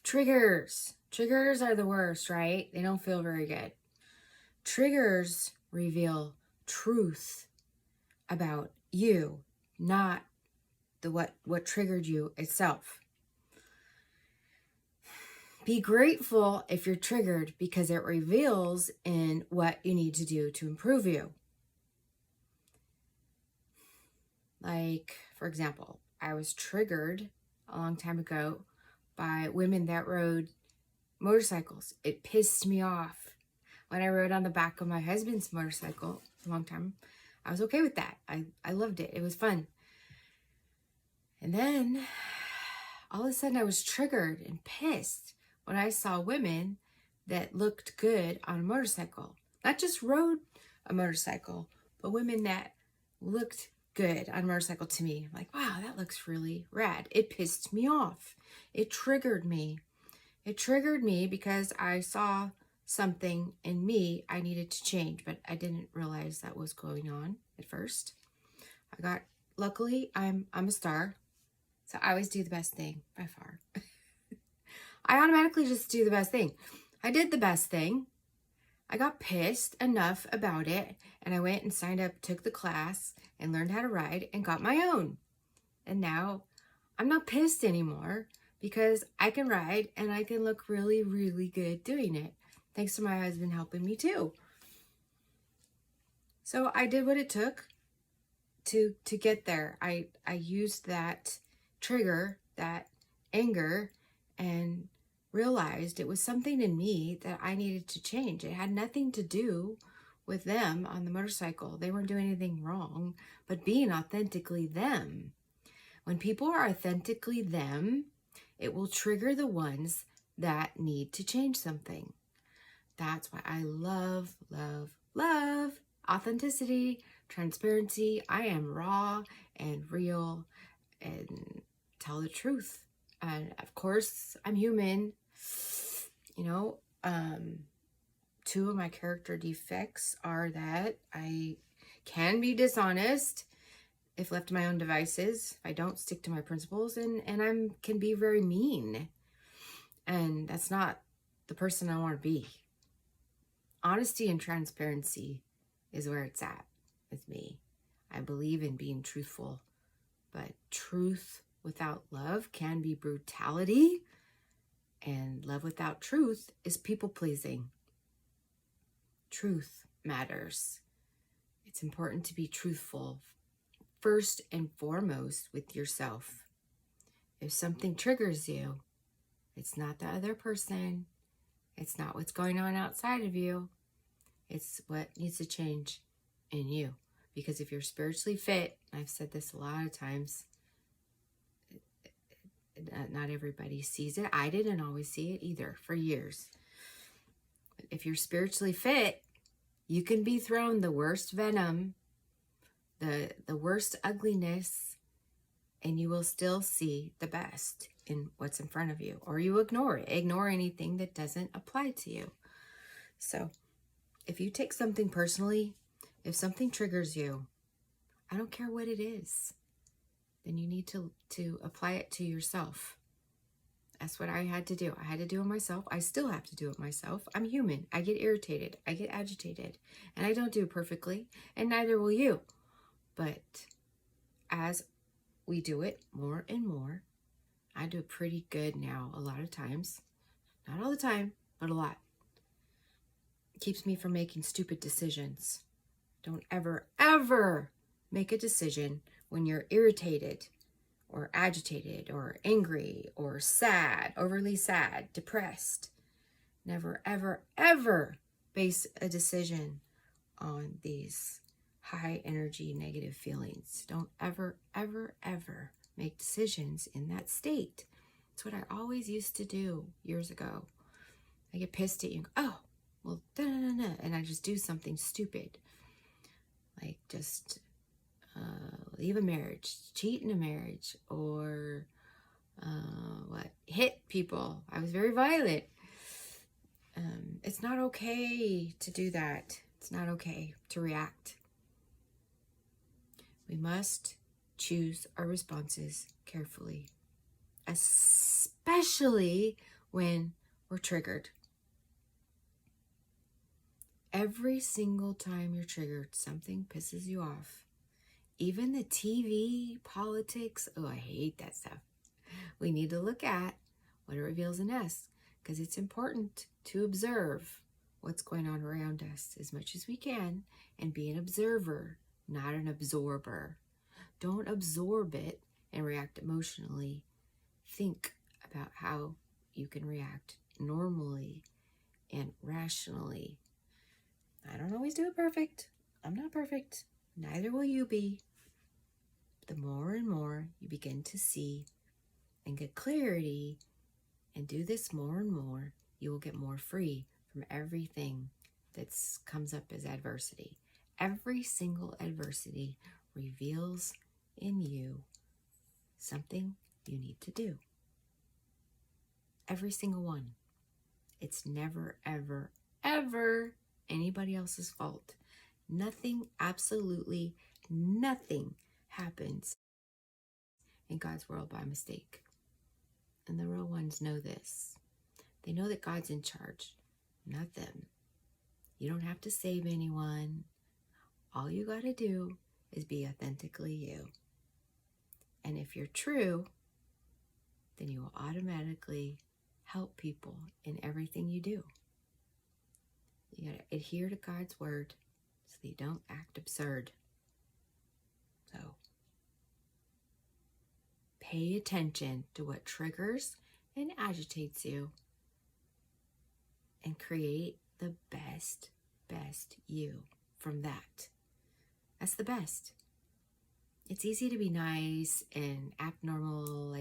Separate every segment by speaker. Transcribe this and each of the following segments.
Speaker 1: Triggers. Triggers are the worst, right? They don't feel very good. Triggers reveal truth about you, not the what triggered you itself. Be grateful if you're triggered because it reveals in what you need to do to improve you. Like, for example, I was triggered a long time ago by women that rode motorcycles. It pissed me off. When I rode on the back of my husband's motorcycle a long time, I was okay with that. I loved it. It was fun. And then all of a sudden I was triggered and pissed when I saw women that looked good on a motorcycle. Not just rode a motorcycle, but women that looked good on a motorcycle to me. I'm like, wow, that looks really rad. It pissed me off. It triggered me. It triggered me because I saw something in me I needed to change, but I didn't realize that was going on at first. Luckily, I'm a star, so I always do the best thing by far. I automatically just do the best thing. I did the best thing. I got pissed enough about it, and I went and signed up, took the class, and learned how to ride, and got my own. And now I'm not pissed anymore because I can ride, and I can look really, really good doing it. Thanks to my husband helping me too. So I did what it took to get there. I used that trigger, that anger, and realized it was something in me that I needed to change. It had nothing to do with them on the motorcycle. They weren't doing anything wrong, but being authentically them. When people are authentically them, it will trigger the ones that need to change something. That's why I love, love, love authenticity, transparency. I am raw and real and tell the truth. And of course, I'm human. You know, two of my character defects are that I can be dishonest if left to my own devices. I don't stick to my principles, and I can be very mean. And that's not the person I want to be. Honesty and transparency is where it's at with me. I believe in being truthful, but truth without love can be brutality, and love without truth is people-pleasing. Truth matters. It's important to be truthful first and foremost with yourself. If something triggers you, it's not the other person. It's not what's going on outside of you. It's what needs to change in you. Because if you're spiritually fit, I've said this a lot of times, not everybody sees it. I didn't always see it either for years. But if you're spiritually fit, you can be thrown the worst venom, the worst ugliness, and you will still see the best in what's in front of you. Or you ignore it. Ignore anything that doesn't apply to you. So if you take something personally, if something triggers you, I don't care what it is, then you need to apply it to yourself. That's what I had to do. I had to do it myself. I still have to do it myself. I'm human. I get irritated. I get agitated. And I don't do it perfectly. And neither will you. But as we do it more and more, I do it pretty good now a lot of times. Not all the time, but a lot. It keeps me from making stupid decisions. Don't ever, ever make a decision when you're irritated or agitated or angry or sad, overly sad, depressed. Never, ever, ever base a decision on these high energy negative feelings. Don't ever, ever, ever make decisions in that state. It's what I always used to do years ago. I get pissed at you. Oh, well, da-da-da-da, and I just do something stupid. Like just leave a marriage, cheat in a marriage, or hit people. I was very violent. It's not okay to do that. It's not okay to react. We must choose our responses carefully, especially when we're triggered. Every single time you're triggered, something pisses you off. Even the TV, politics, oh, I hate that stuff. We need to look at what it reveals in us, because it's important to observe what's going on around us as much as we can and be an observer, not an absorber. Don't absorb it and react emotionally. Think about how you can react normally and rationally. I don't always do it perfect. I'm not perfect. Neither will you be. The more and more you begin to see and get clarity and do this more and more, you will get more free from everything that comes up as adversity. Every single adversity reveals in you something you need to do. Every single one. It's never, ever, ever anybody else's fault. Nothing, absolutely nothing happens in God's world by mistake. And the real ones know this. They know that God's in charge, not them. You don't have to save anyone. All you got to do is be authentically you. And if you're true, then you will automatically help people in everything you do. You got to adhere to God's word so that you don't act absurd. So pay attention to what triggers and agitates you and create the best you from that. That's the best. It's easy to be nice and act normal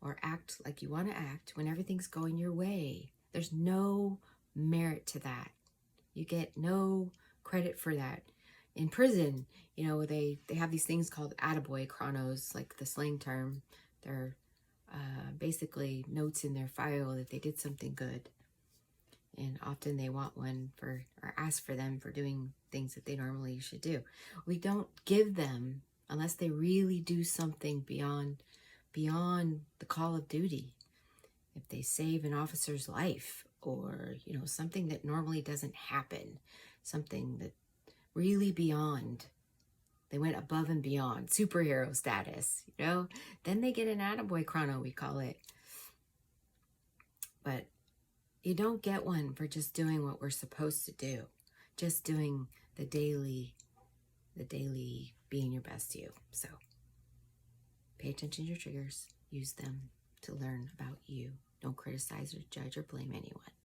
Speaker 1: or act like you want to act when everything's going your way. There's no merit to that. You get no credit for that. In prison, they have these things called attaboy chronos, like the slang term. They're basically notes in their file that they did something good. And often they want one or ask for them for doing things that they normally should do. We don't give them unless they really do something beyond the call of duty. If they save an officer's life or, something that normally doesn't happen, something that really beyond, they went above and beyond, superhero status, then they get an attaboy chrono, we call it. But you don't get one for just doing what we're supposed to do, just doing the daily being your best you. So pay attention to your triggers, use them to learn about you. Don't criticize or judge or blame anyone.